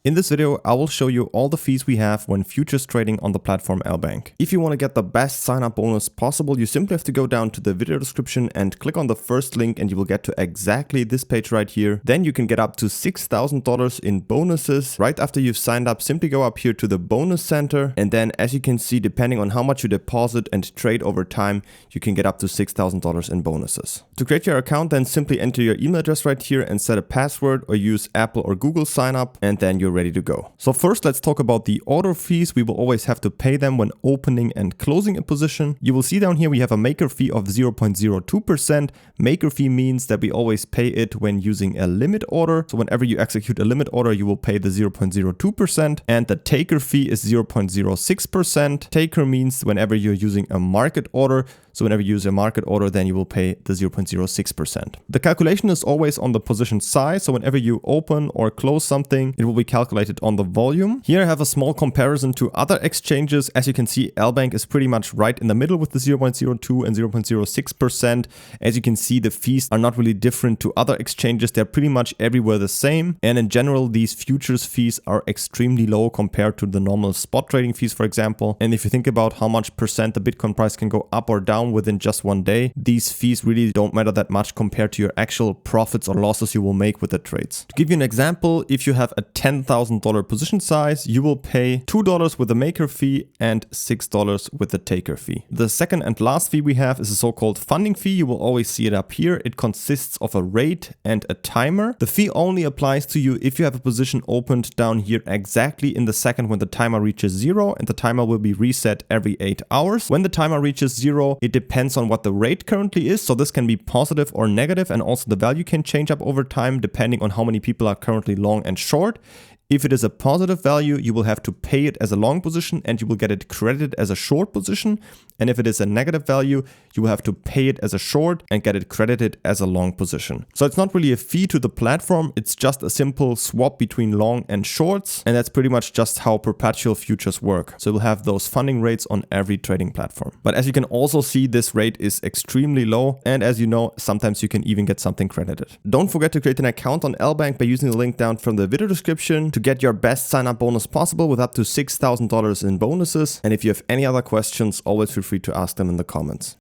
In this video, I will show you all the fees we have when futures trading on the platform LBank. If you want to get the best sign-up bonus possible, you simply have to go down to the video description and click on the first link and you will get to exactly this page right here. Then you can get up to $6,000 in bonuses. Right after you've signed up, simply go up here to the bonus center. And then as you can see, depending on how much you deposit and trade over time, you can get up to $6,000 in bonuses. To create your account, then simply enter your email address right here and set a password or use Apple or Google sign up, and then you're ready to go. So first, let's talk about the order fees. We will always have to pay them when opening and closing a position. You will see down here we have a maker fee of 0.02%. Maker fee means that we always pay it when using a limit order. So whenever you execute a limit order, you will pay the 0.02%, and the taker fee is 0.06%. Taker means whenever you're using a market order. So whenever you use a market order, then you will pay the 0.06%. The calculation is always on the position size. So whenever you open or close something, it will be calculated on the volume. Here I have a small comparison to other exchanges. As you can see, LBank is pretty much right in the middle with the 0.02 and 0.06%. As you can see, the fees are not really different to other exchanges. They're pretty much everywhere the same. And in general, these futures fees are extremely low compared to the normal spot trading fees, for example. And if you think about how much percent the Bitcoin price can go up or down within just one day, these fees really don't matter that much compared to your actual profits or losses you will make with the trades. To give you an example, if you have a $10,000 position size, you will pay $2 with the maker fee and $6 with the taker fee. The second and last fee we have is a so-called funding fee. You will always see it up here. It consists of a rate and a timer. The fee only applies to you if you have a position opened down here exactly in the second when the timer reaches 0, and the timer will be reset every 8 hours. When the timer reaches 0, it depends on what the rate currently is. So this can be positive or negative, and also the value can change up over time depending on how many people are currently long and short. If it is a positive value, you will have to pay it as a long position and you will get it credited as a short position. And if it is a negative value, you will have to pay it as a short and get it credited as a long position. So it's not really a fee to the platform. It's just a simple swap between long and shorts. And that's pretty much just how perpetual futures work. So you'll have those funding rates on every trading platform. But as you can also see, this rate is extremely low. And as you know, sometimes you can even get something credited. Don't forget to create an account on LBank by using the link down from the video description to get your best sign-up bonus possible with up to $6,000 in bonuses. And if you have any other questions, always feel free to ask them in the comments.